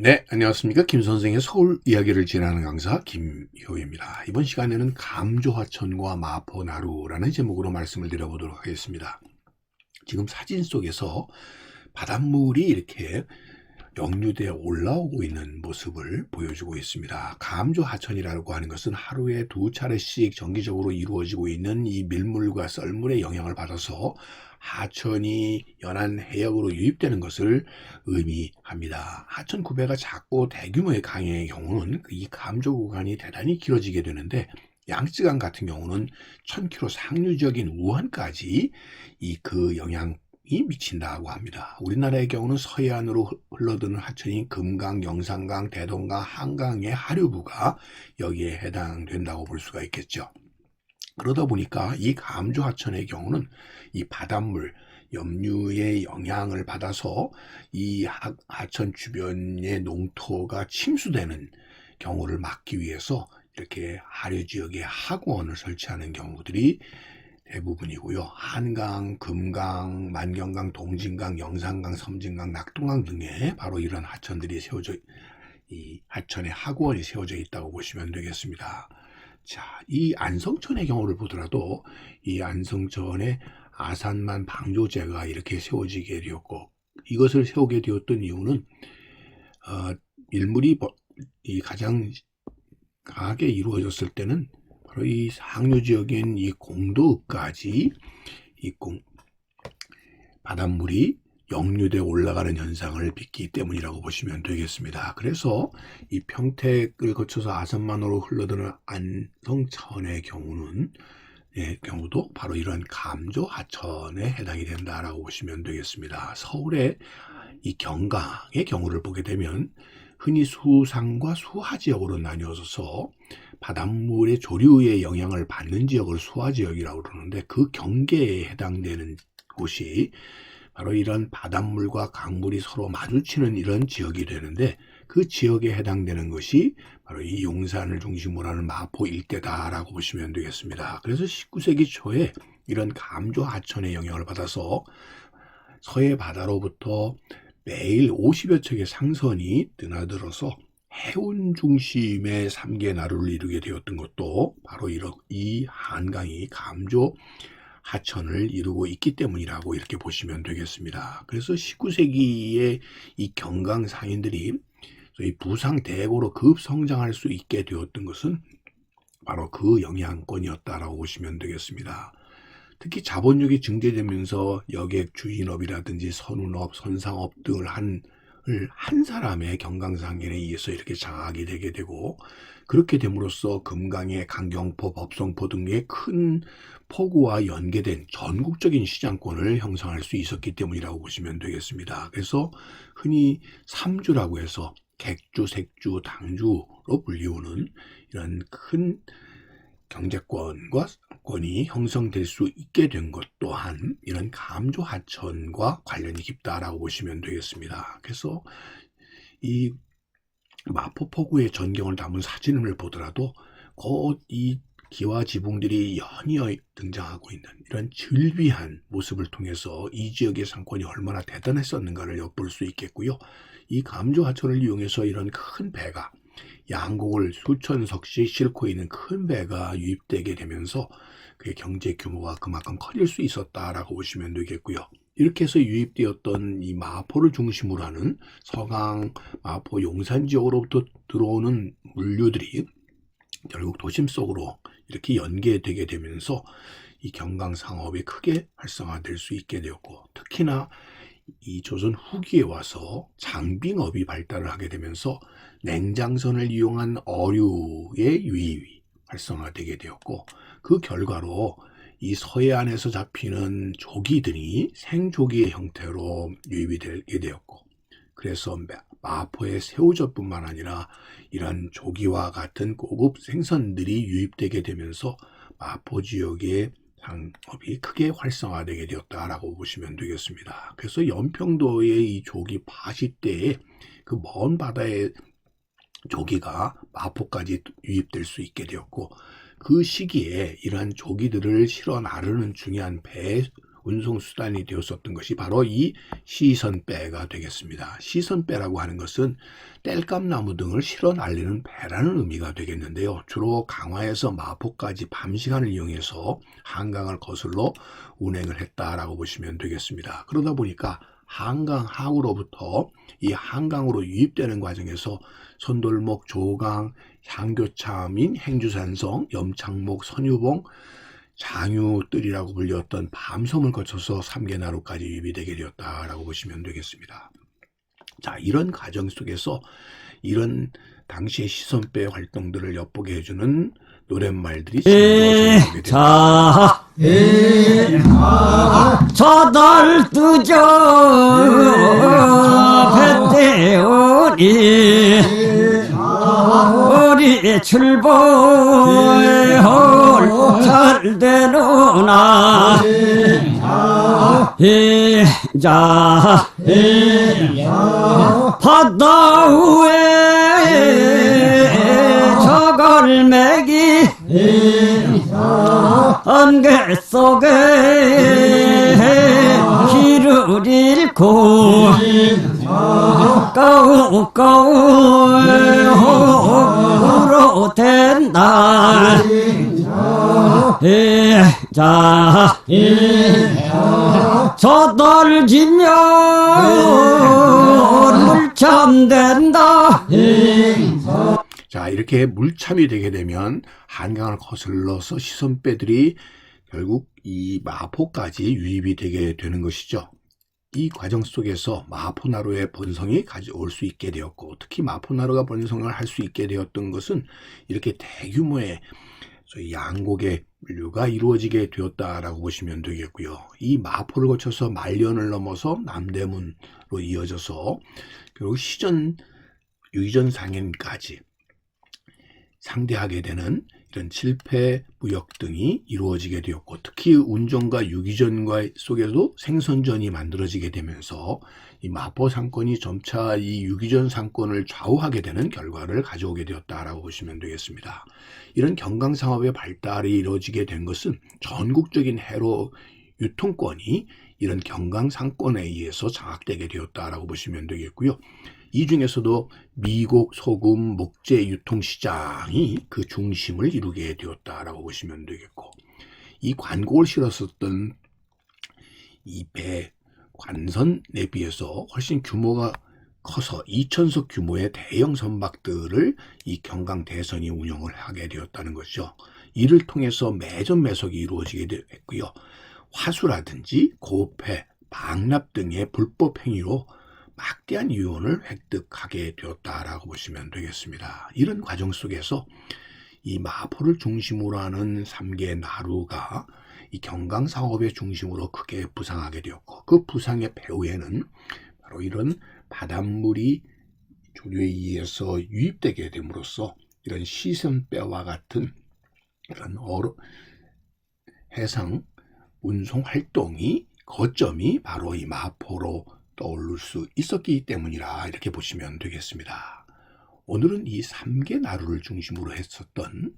네, 안녕하십니까. 김 선생의 서울 이야기를 진행하는 강사 김효입니다. 이번 시간에는 감조하천과 마포나루라는 제목으로 말씀을 드려보도록 하겠습니다. 지금 사진 속에서 바닷물이 이렇게 역류되어 올라오고 있는 모습을 보여주고 있습니다. 감조하천이라고 하는 것은 하루에 2차례씩 정기적으로 이루어지고 있는 이 밀물과 썰물의 영향을 받아서 하천이 연안 해역으로 유입되는 것을 의미합니다. 하천 구배가 작고 대규모의 강의 경우는 이 감조 구간이 대단히 길어지게 되는데, 양쯔강 같은 경우는 1000km 상류적인 우한까지 그 영향이 미친다고 합니다. 우리나라의 경우는 서해안으로 흘러드는 하천인 금강, 영산강, 대동강, 한강의 하류부가 여기에 해당된다고 볼 수가 있겠죠. 그러다 보니까 이 감조 하천의 경우는 이 바닷물 염류의 영향을 받아서 이 하천 주변의 농토가 침수되는 경우를 막기 위해서 이렇게 하류 지역에 하구원을 설치하는 경우들이 대부분이고요. 한강, 금강, 만경강, 동진강, 영산강, 섬진강, 낙동강 등에 바로 이런 하천들이 이 하천에 하구원이 세워져 있다고 보시면 되겠습니다. 자, 이 안성천의 경우를 보더라도 이 안성천에 아산만 방조제가 이렇게 세워지게 되었고, 이것을 세우게 되었던 이유는 밀물이 가장 강하게 이루어졌을 때는 바로 이 상류 지역인 이 공도읍까지 바닷물이 역류되어 올라가는 현상을 빚기 때문이라고 보시면 되겠습니다. 그래서 이 평택을 거쳐서 아산만으로 흘러드는 안성천의 경우도 바로 이런 감조 하천에 해당이 된다라고 보시면 되겠습니다. 서울의 이 경강의 경우를 보게 되면 흔히 수상과 수하 지역으로 나뉘어서 바닷물의 조류의 영향을 받는 지역을 수하 지역이라고 그러는데, 그 경계에 해당되는 곳이 바로 이런 바닷물과 강물이 서로 마주치는 이런 지역이 되는데, 그 지역에 해당되는 것이 바로 이 용산을 중심으로 하는 마포 일대다라고 보시면 되겠습니다. 그래서 19세기 초에 이런 감조 하천의 영향을 받아서 서해 바다로부터 매일 50여 척의 상선이 드나들어서 해운 중심의 3개 나루를 이루게 되었던 것도 바로 이 한강이 감조 하천을 이루고 있기 때문이라고 이렇게 보시면 되겠습니다. 그래서 19세기에 이 경강 상인들이 저희 부상 대고로 급성장할 수 있게 되었던 것은 바로 그 영향권이었다라고 보시면 되겠습니다. 특히 자본력이 증대되면서 여객 주인업이라든지 선운업, 선상업 등을 한 사람의 경강상인에 의해서 이렇게 장악이 되게 되고, 그렇게 됨으로써 금강의 강경포, 법성포 등의 큰 포구와 연계된 전국적인 시장권을 형성할 수 있었기 때문이라고 보시면 되겠습니다. 그래서 흔히 삼주라고 해서 객주, 색주, 당주로 불리우는 이런 큰 경제권과 상권이 형성될 수 있게 된 것 또한 이런 감조 하천과 관련이 깊다라고 보시면 되겠습니다. 그래서 이 마포포구의 전경을 담은 사진을 보더라도 곧 이 기와 지붕들이 연이어 등장하고 있는 이런 즐비한 모습을 통해서 이 지역의 상권이 얼마나 대단했었는가를 엿볼 수 있겠고요. 이 감조 하천을 이용해서 이런 큰 배가 양곡을 수천 석씩 싣고 있는 큰 배가 유입되게 되면서 그의 경제 규모가 그만큼 커질 수 있었다라고 보시면 되겠고요. 이렇게 해서 유입되었던 이 마포를 중심으로 하는 서강, 마포, 용산 지역으로부터 들어오는 물류들이 결국 도심 속으로 이렇게 연계되게 되면서 이 경강 상업이 크게 활성화될 수 있게 되었고, 특히나 이 조선 후기에 와서 장빙업이 발달을 하게 되면서 냉장선을 이용한 어류의 유입이 활성화되게 되었고, 그 결과로 이 서해안에서 잡히는 조기들이 생조기의 형태로 유입이 되게 되었고, 그래서 마포의 새우젓뿐만 아니라 이런 조기와 같은 고급 생선들이 유입되게 되면서 마포 지역의 상업이 크게 활성화되게 되었다라고 보시면 되겠습니다. 그래서 연평도의 이 조기 파시대에 그 먼 바다의 조기가 마포까지 유입될 수 있게 되었고, 그 시기에 이러한 조기들을 실어 나르는 중요한 배 운송수단이 되었었던 것이 바로 이 시선배가 되겠습니다. 시선배라고 하는 것은 땔감나무 등을 실어 날리는 배라는 의미가 되겠는데요. 주로 강화에서 마포까지 밤시간을 이용해서 한강을 거슬러 운행을 했다라고 보시면 되겠습니다. 그러다 보니까 한강 하구로부터 이 한강으로 유입되는 과정에서 손돌목, 조강, 향교참인 행주산성, 염창목, 선유봉, 장유뜰이라고 불렸던 밤섬을 거쳐서 삼계나루까지 유입이 되게 되었다라고 보시면 되겠습니다. 자, 이런 과정 속에서 이런 당시의 시선배 활동들을 엿보게 해주는 노랫말들이 자, 저달 뜨죠 뱃대오니 우리 출보에 홀잘 되노나 자 바다 위에 저걸매기 안개 속에 길을 잃고 까우까우 된 날 자 저들 지면 물참 된다. 자, 이렇게 물참이 되게 되면 한강을 거슬러서 시선배들이 결국 이 마포까지 유입이 되게 되는 것이죠. 이 과정 속에서 마포나루의 번성이 가져올 수 있게 되었고, 특히 마포나루가 번성을 할 수 있게 되었던 것은 이렇게 대규모의 소위 양곡의 물류가 이루어지게 되었다라고 보시면 되겠고요. 이 마포를 거쳐서 말년을 넘어서 남대문으로 이어져서 결국 시전, 유이전 상행까지 상대하게 되는 이런 칠패 무역 등이 이루어지게 되었고, 특히 운전과 유기전과 속에도 생선전이 만들어지게 되면서 이 마포 상권이 점차 이 유기전 상권을 좌우하게 되는 결과를 가져오게 되었다라고 보시면 되겠습니다. 이런 경강상업의 발달이 이루어지게 된 것은 전국적인 해로 유통권이 이런 경강상권에 의해서 장악되게 되었다라고 보시면 되겠고요. 이 중에서도 미국 소금 목재 유통시장이 그 중심을 이루게 되었다라고 보시면 되겠고, 이 관곡을 실었었던 이 배 관선에 비해서 훨씬 규모가 커서 2,000석 규모의 대형 선박들을 이 경강 대선이 운영을 하게 되었다는 것이죠. 이를 통해서 매점 매석이 이루어지게 됐고요. 화수라든지 고패, 방납 등의 불법 행위로 막대한 유언을 획득하게 되었다라고 보시면 되겠습니다. 이런 과정 속에서 이 마포를 중심으로 하는 3개 나루가 이 경강 상업의 중심으로 크게 부상하게 되었고, 그 부상의 배후에는 바로 이런 바닷물이 조류에 의해서 유입되게 됨으로써 이런 시선배와 같은 이런 해상 운송 활동이 거점이 바로 이 마포로 떠오를 수 있었기 때문이라 이렇게 보시면 되겠습니다. 오늘은 이 3개 나루를 중심으로 했었던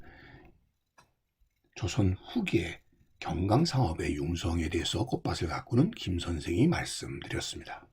조선 후기의 경강상업의 융성에 대해서 꽃밭을 가꾸는 김 선생이 말씀드렸습니다.